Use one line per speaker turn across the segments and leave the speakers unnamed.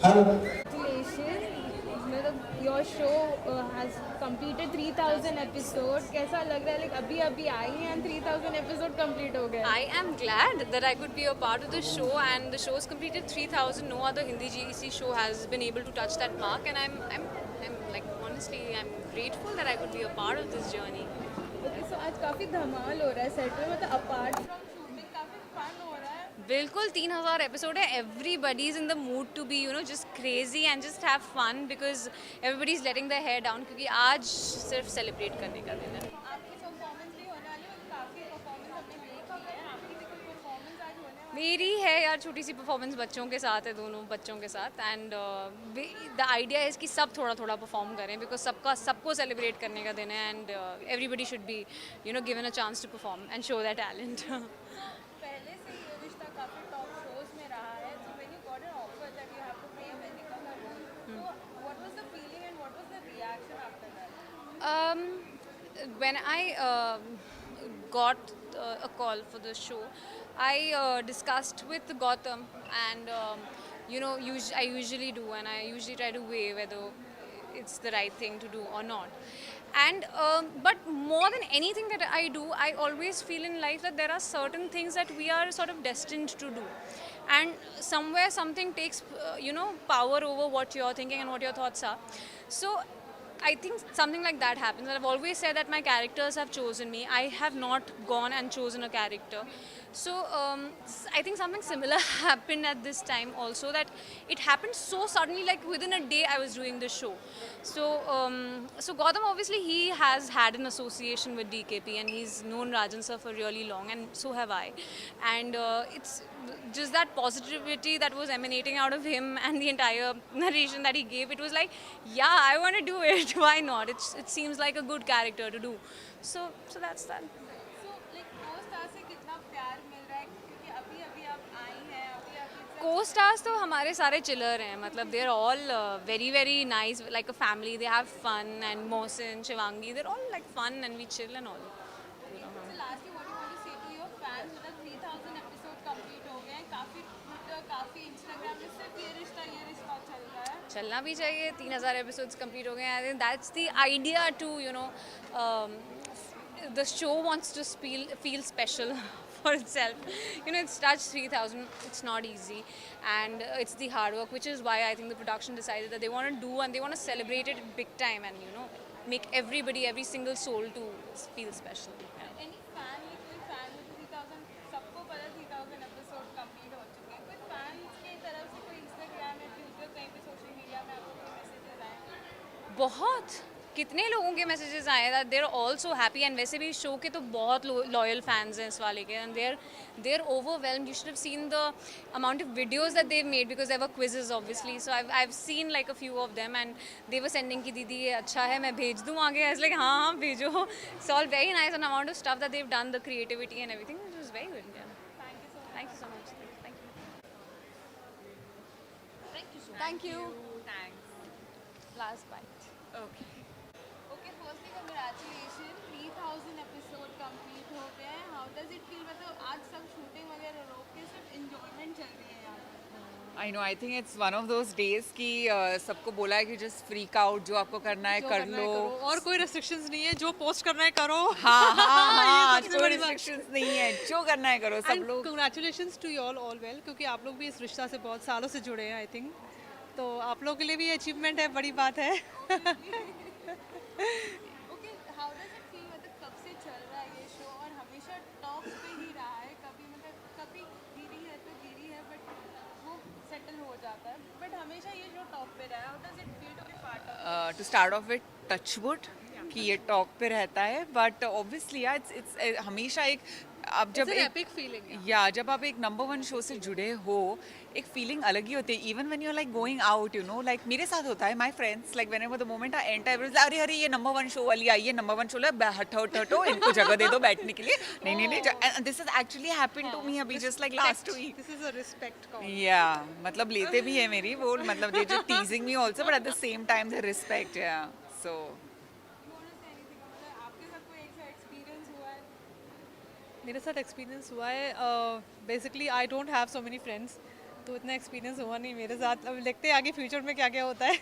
मतलब your show has completed 3000 episode, कैसा लग रहा है? लाइक अभी अभी आई हैं एंड 3000 एपिसोड कंप्लीट हो गए.
I am glad that I could be a part of the show, and the show's completed 3,000. No other Hindi GEC show has been able to touch that mark, and I'm like honestly, I'm grateful that I could be a part of this journey.
Okay, so आज काफ़ी धमाल हो रहा है set में, मतलब apart from shooting काफ़ी fun हो रहा है.
बिल्कुल 3,000 एपिसोड है. Everybody is in the mood to be just crazy and just have fun because everybody is letting the hair down, क्योंकि आज सिर्फ सेलिब्रेट करने का दिन है.
आपकी परफॉर्मेंस भी होने वाली है, मतलब काफ़ी परफॉर्मेंस हमने देखी है. आपकी भी कोई परफॉर्मेंस आज होने वाली
मेरी है यार छोटी सी परफॉर्मेंस, बच्चों के साथ है, दोनों बच्चों के साथ. एंड द आइडिया है कि सब थोड़ा थोड़ा परफॉर्म करें बिकॉज सबको सेलिब्रेट करने का दिन है. And everybody should be given a chance to perform and show that talent.
है? पहले से ये रिश्ता काफ़ी टॉप शोज में रहा है. So when you got an offer that you have to play Venika का रोल, तो what was the feeling and what was the reaction after that?
When I got a call for the show, I discussed with Gautam, and I usually do, and I usually try to weigh whether it's the right thing to do or not. And but more than anything that I do, I always feel in life that there are certain things that we are sort of destined to do, and somewhere something takes power over what you're thinking and what your thoughts are. So I think something like that happens. I've always said that my characters have chosen me. I have not gone and chosen a character. So I think something similar happened at this time also, that it happened so suddenly, like within a day I was doing the show. So Gautam, obviously he has had an association with DKP, and he's known Rajan sir for really long, and so have I. And it's just that positivity that was emanating out of him and the entire narration that he gave. It was like, yeah, I want to do it. Why not? It seems like a good character to do. So that's that.
So like को star से कितना प्यार मिल रहा है, क्योंकि अभी अभी आप आई हैं, अभी अभी से
Co-stars तो हमारे सारे चिलर हैं, मतलब they're all very very nice, like a family. They have fun, and Mohsin, Shivangi, they're all like fun and we chill and all.
Lastly what you want to say to your fans, मतलब 3000 episode complete हो गए हैं, काफ़ी Twitter, काफ़ी Instagram में सिर्फ ये रिश्ता चल रहा है.
चलना भी चाहिए. 3,000 एपिसोड्स कंप्लीट हो गए हैं. I think that's the idea to the show wants to feel special for itself. It's touched 3,000. It's not easy, and it's the hard work, which is why I think the production decided that they want to do and they want to celebrate it big time, and make every single soul to feel special. Yeah.
Any fan में कोई fan में 3000, सबको पता 3000 episode complete हो चुके हैं. कोई fans की तरफ से कोई इंस्टाग्राम या ट्विटर कहीं पे सोशल मीडिया में आपको कोई मैसेजेस आए?
बहुत कितने लोगों के मैसेजेस आए that there all so happy. And वैसे भी शो के तो बहुत लॉयल फैंस हैं इस वाले के, and they're overwhelmed. You should have seen the amount of videos that Dev made, because there were quizzes obviously. So I have seen like a few of them, and they were sending कि दीदी ये अच्छा है, मैं भेज दूँ आगे. I was like हाँ भेजो. It's all very nice, an amount of stuff that they've done, the creativity and everything, it was very good.
Thank you so much.
Thank you so much. Thank you.
Thank you.
Thanks. Last bite. Okay.
Okay, firstly congratulation, 3000 episode complete हो गए हैं. How does it feel? मतलब आज सब shooting वगैरह रोक के सिर्फ एंजॉयमेंट चल रही है यहाँ पे.
I know, I think it's one of those days कि सबको बोला है कि जस्ट फ्रीक आउट, जो आपको करना है कर लो.
और कोई रेस्ट्रिक्शंस नहीं है, जो पोस्ट करना है करो.
हाँ हाँ हाँ,
ये
आज
सबसे
कोई
बड़ी बात.
रिस्ट्रिक्शंस नहीं है, जो करना है करो. सब
एंड
लोग
congratulations to you all well, क्योंकि आप लोग भी इस रिश्ता से बहुत सालों से जुड़े हैं. आई थिंक तो आप लोगों के लिए भी अचीवमेंट है, बड़ी बात है.
Okay, how does it feel? मतलब कब से चल रहा है ये शो और हमेशा टॉप पे ही रहा है? कभी गिरी है तो गिरी है, बट वो सेटल हो जाता है. बट हमेशा ये शो टॉप पे रहा है. How does it feel to be part of?
To start off with touchwood कि ये टॉप पे रहता है, बट ऑब्वियसली इट्स हमेशा एक, अब जब एक
एपिक फीलिंग है.
या जब आप एक नंबर 1 शो से जुड़े हो, एक फीलिंग अलग ही होती है. Even when you are like going out, like मेरे साथ होता है. My friends like whenever the moment I enter, I was अरे अरे ये नंबर 1 शो वाली आई है, नंबर 1 शो है, हटो इनको जगह दे दो बैठने के लिए. नहीं, this is actually happened to me अभी just like last week.
This is a respect call.
Yeah मतलब लेते भी है मेरी वो, मतलब they just teasing me also, but at the same time they respect. Yeah so
आपके साथ कोई ऐसा एक्सपीरियंस हुआ है?
मेरे साथ एक्सपीरियंस हुआ है. Basically I don't have so many friends, तो इतना एक्सपीरियंस हुआ नहीं मेरे साथ, अब देखते हैं आगे फ्यूचर में क्या क्या होता है.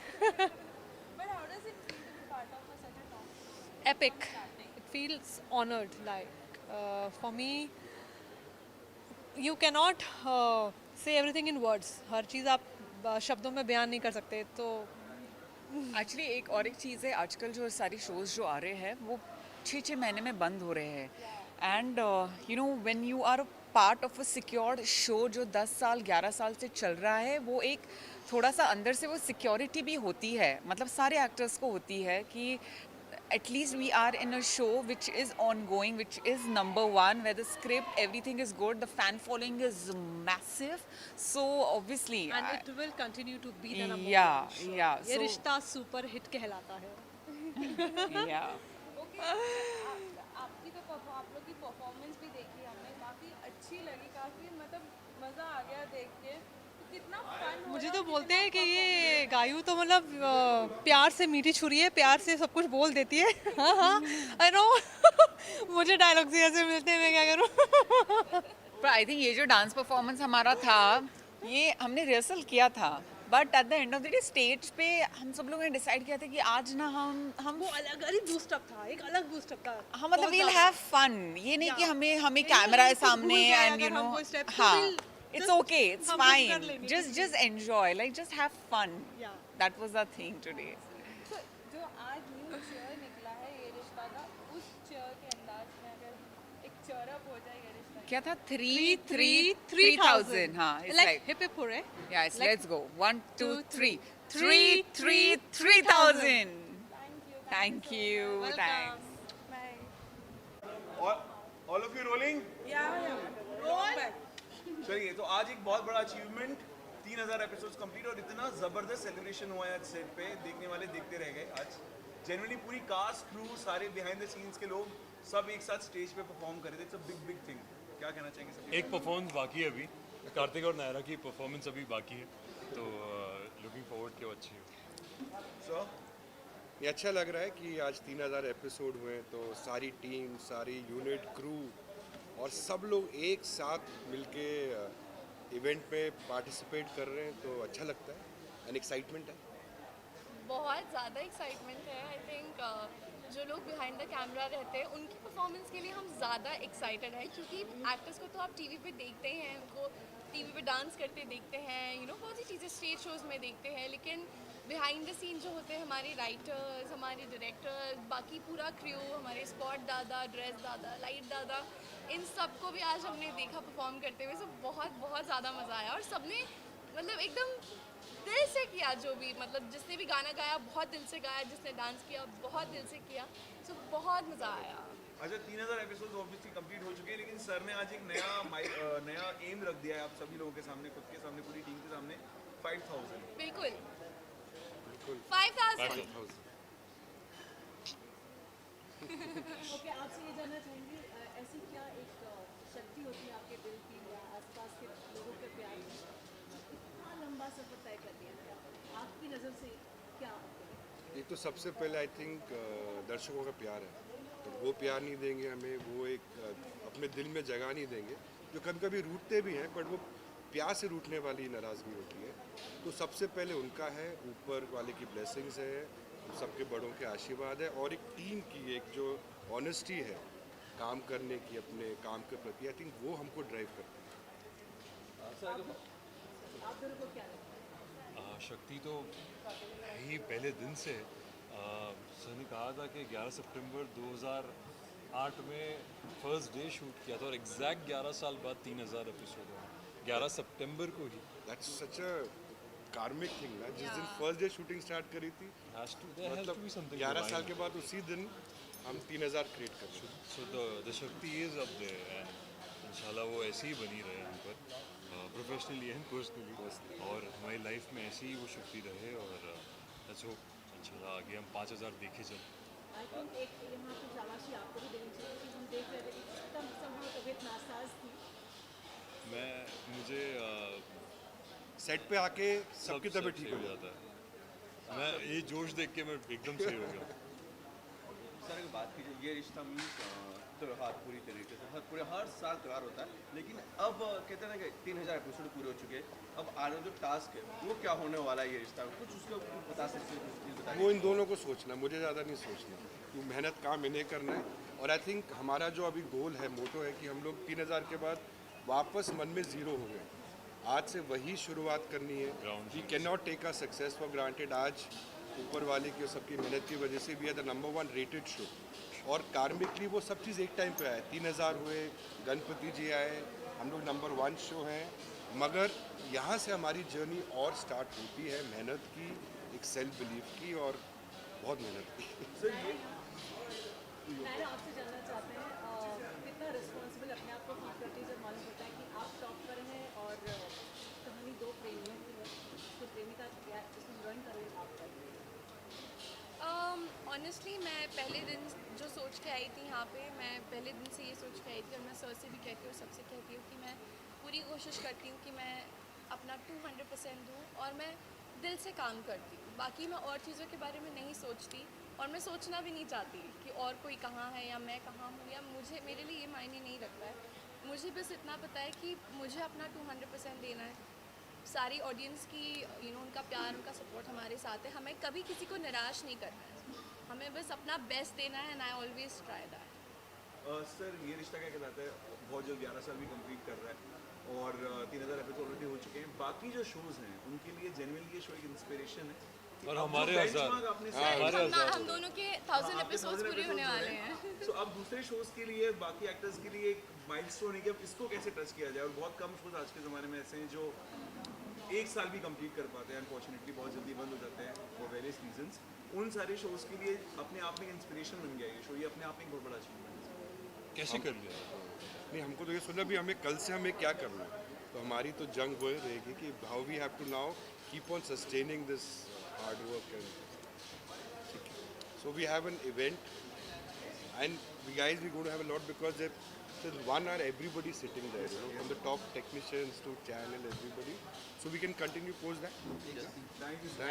But how does it feel to be part of such a top?
Epic. It feels honored. Like for me, you cannot say everything in words. हर चीज़ आप शब्दों में बयान नहीं कर सकते. तो
एक्चुअली एक और एक चीज़ है, आजकल जो सारी शोज़ जो आ रहे हैं वो 6-6 महीने में बंद हो रहे हैं. And you know when you are a part of a secured show जो 10 साल 11 साल से चल रहा है, वो एक थोड़ा सा अंदर से वो सिक्योरिटी भी होती है, मतलब सारे एक्टर्स को होती है कि at least we are in a show which is ongoing, which is number one, where the script, everything is good, the fan following is massive. So obviously,
and it will continue to be the number
yeah,
one show.
yeah.
ये
So
रिश्ता super hit कहलाता है.
yeah.
Okay, आपकी तो आप लोग की performance भी देखी हमने, काफ़ी अच्छी लगी, काफ़ी मतलब मज़ा आ गया देख के. तो कितना फन हो
मुझे
रहा
तो
है,
बोलते
कितना
हैं कि ये गायू तो मतलब प्यार से मीठी छुरी है, प्यार से सब कुछ बोल देती है. हाँ हाँ, आई नो. मुझे डायलॉग्स ही ऐसे मिलते हैं, मैं क्या करूँ.
पर आई थिंक ये जो डांस परफॉर्मेंस हमारा था, ये हमने रिहर्सल किया था, but at the end of the day stage पे हम सब लोगों ने डिसाइड किया था कि आज ना हम
वो अलग ही बूस्टअप था, एक अलग बूस्टअप था.
हम मतलब वील हैव फन. ये नहीं कि
Yeah.
हमें
नहीं,
कैमरा है
हम कुछ
सामने
भूल जाए
एंड यू
अगर
नो
हम कोई step, तो
हाँ,
we'll
it's
just-
okay, it's
हम कुछ कर
फाइन,
लेंगे
just enjoy, like just have fun.
Yeah.
That was the thing today.
तो जो आज न्यू चेयर निकला है ये रिश्ता का, उस चेयर के अंदाज में अगर एक चेयर अप हो जाए ये रिश्ता,
क्या था?
3,000.
3,000. हाँ, it's
Like
like
hip hip हो रहे.
yes,
like
let's go. 1 2
2,
3
3,
3,000.
Thank you.
Thank you. Thanks.
Bye.
All of you rolling.
Roll.
चलिए, तो आज एक बहुत बड़ा अचीवमेंट, 3,000 एपिसोड्स कंप्लीट, और इतना ज़बरदस्त सेलिब्रेशन हुआ है आज सेट पे, देखने वाले देखते रह गए. आज जेन्युइनली पूरी कास्ट, क्रू, सारे बिहाइंड द सीन्स के लोग सब एक साथ स्टेज पे परफॉर्म कर रहे थे. It's a big thing. क्या कहना चाहेंगे सब?
एक परफॉर्मेंस बाकी है अभी, कार्तिक और नायरा की परफॉर्मेंस अभी बाकी है, तो लुकिंग फॉरवर्ड कि वो अच्छी हो.
सो
ये अच्छा लग रहा है कि आज 3,000 एपिसोड हुए, तो सारी टीम, सारी यूनिट, क्रू और सब लोग एक साथ मिलके इवेंट पे पार्टिसिपेट कर रहे हैं, तो अच्छा लगता है. एंड एक्साइटमेंट है.
बहुत ज़्यादा एक्साइटमेंट है. आई थिंक जो लोग बिहाइंड द कैमरा रहते हैं उनकी परफॉर्मेंस के लिए हम ज़्यादा एक्साइटेड हैं, क्योंकि एक्टर्स को तो आप टीवी पे देखते ही हैं, उनको टीवी पे डांस करते देखते हैं, यू नो बहुत सी चीज़ें स्टेज शोज में देखते हैं, लेकिन बिहाइंड द सीन जो होते हैं हमारे राइटर्स, हमारे डायरेक्टर्स, बाकी पूरा क्रू, हमारे स्पॉट दादा, ड्रेस दादा, लाइट दादा, इन सबको भी आज हमने देखा परफॉर्म करते हुए. सब बहुत बहुत ज़्यादा मज़ा आया, और सबने मतलब एकदम दिल से किया, जो भी मतलब जिसने भी गाना गाया बहुत दिल से गाया, जिसने डांस किया बहुत दिल से किया. सो बहुत मज़ा आया.
अच्छा, 3,000 एपिसोड्स ऑब्वियसली कंप्लीट हो चुके हैं, लेकिन सर ने आज एक नया एम रख दिया है आप सभी लोगों के सामने, खुद के सामने, पूरी टीम के सामने. 5,000.
बिल्कुल.
बिल्कुल.
5,000.
5,000.
ओके, आपसे ये जानना चाहेंगे ऐसी क्या एक शक्ति होती है आपके दिल की या आसपास के लोगों के प्यार में जो इतना लंबा सफर तय कर दिया है? आपकी नज़र से क्या आपको लगता है?
एक तो सबसे पहले आई थिंक दर्शकों का प्यार है. तो वो प्यार नहीं देंगे हमें, वो एक अपने दिल में जगह नहीं देंगे, जो कभी कभी रूठते भी हैं, बट वो प्यार से रूठने वाली नाराज़गी होती है. तो सबसे पहले उनका है, ऊपर वाले की ब्लेसिंग्स है, हम सबके बड़ों के आशीर्वाद है, और एक टीम की एक जो ऑनेस्टी है काम करने की, अपने काम के प्रति, आई थिंक वो हमको ड्राइव करती है.
आप दोनों को क्या लगता है?
शक्ति तो है ही पहले दिन से. सर ने कहा था कि 11 सितंबर 2008 में फर्स्ट डे शूट किया था, और एग्जैक्ट 11 साल बाद 3,000 एपिसोड हुआ 11 सितंबर को ही.
दैट्स सच अ कार्मिक थिंग ना, जिस दिन फर्स्ट डे शूटिंग स्टार्ट करी थी,
There has to be something
11 साल
divine.
के बाद उसी दिन हम 3,000 क्रिएट कर चुके.
So the शक्ति is up there, and इंशाल्लाह वो ऐसी ही बनी रहे हम पर, प्रोफेशनली एंड पर्सनली, और हमारी लाइफ में ऐसी ही वो शक्ति रहे, और लेट्स होप इंशाल्लाह आगे हम 5,000 देखे चल.
आई थिंक एक यहाँ पे शाबाशी आपको भी देनी चाहिए कि हम देख रहे थे कि एकदम समहाउ तबीयत नासाज थी.
मुझे
सेट पे आके सबकी तबीयत ठीक
सही
हो
हो
जाता
जाता है. मैं ये जोश देख के मैं एकदम सही हो गया.
सर अगर बात कीजिए ये रिश्ता मीन्स त्यौहार पूरी तरीके से हर साल त्यौहार होता है, लेकिन अब कहते हैं ना कि 3000 एपिसोड पूरे हो चुके हैं, अब आगे जो टास्क है वो क्या होने वाला है ये रिश्ता, कुछ उसके ऊपर बता सकते हैं, कुछ चीज़ बताइए।
वो इन दोनों को सोचना, मुझे ज़्यादा नहीं सोचना, क्यों मेहनत काम इन्हें करना है। और आई थिंक हमारा जो अभी गोल है, मोटो है कि हम लोग 3000 के बाद वापस मन में ज़ीरो हो गए, आज से वही शुरुआत करनी है। We can not take a success for granted. आज ऊपर वाले की और सबकी मेहनत की वजह से भी है द नंबर 1 रेटेड शो, और कार्मिकली वो सब चीज़ एक टाइम पे आए। 3000 हुए, गणपति जी आए, हम लोग नंबर 1 शो हैं, मगर यहाँ से हमारी जर्नी और स्टार्ट होती है, मेहनत की, एक सेल्फ बिलीफ की, और बहुत मेहनत की।
सर ये
मैंने आपसे जानना चाहते हैं कितना रिस्पॉन्सिबल अपने आप को फील करते हैं जब मालूम होता है कि आप टॉप पर हैं और कहानी दो प्रेमियों की है, तो प्रेमिका क्या इसमें हीरोइन का रोल आप कर रहे हैं।
ऑनेस्टली मैं पहले दिन जो सोच के आई थी यहाँ पे, मैं पहले दिन से ये सोच के आई थी, और मैं सर से भी कहती हूँ और सबसे कहती हूँ कि मैं पूरी कोशिश करती हूँ कि मैं अपना 200% दूँ, और मैं दिल से काम करती हूँ। बाकी मैं और चीज़ों के बारे में नहीं सोचती, और मैं सोचना भी नहीं चाहती कि और कोई कहाँ है या मैं कहाँ हूँ, या मुझे, मेरे लिए ये मायने नहीं रखता है। मुझे बस इतना पता है कि मुझे अपना 200% देना है। सारी ऑडियंस की उनका प्यार, उनका सपोर्ट हमारे साथ है, हमें कभी किसी को निराश नहीं करना है, हमें बस अपना बेस्ट देना है, and I always try that.
Sir ये रिश्ता क्या कहलाता है, बहुत जल्द 11 साल भी कंप्लीट कर रहा है और 3000 एपिसोड ऑलरेडी हो चुके हैं। बाकी जो शोज़ हैं उनके लिए जेन्युइनली ये शो एक इंस्पिरेशन है कि
और
अब जो
हमारे
benchmark
हजार-
आपने
हमारे हजार
हम दोनों के 1000 एपिसोड्स पूरे होने वाले हैं।
तो अब दूसरे शोज़ के लिए, बाकी एक्टर्स के लिए एक माइलस्टोन है कि अब इसको कैसे टच किया जाए, और बहुत कम शोज़ आज के ज़माने में ऐसे हैं जो 1 साल भी कंप्लीट कर पाते हैं, अनफॉर्चुनेटली बहुत जल्दी बंद हो जाते हैं फॉर वेरियस रीजंस। उन सारे शोज़ के लिए अपने आप में इंस्पिरेशन बन गया ये शो, ये अपने आप में एक बहुत बड़ा अचीवमेंट है।
कैसे कर लिया?
नहीं, हमको तो ये सोचना भी हमें कल से हमें क्या करना है, तो हमारी तो जंग वो रहेगी कि how we have to now keep on sustaining this hard work. And so we have an event, and we guys we going to have a lot because there's 1 hour everybody sitting there, from the top technicians to channel, everybody, so we can continue post that.
Thank you, sir.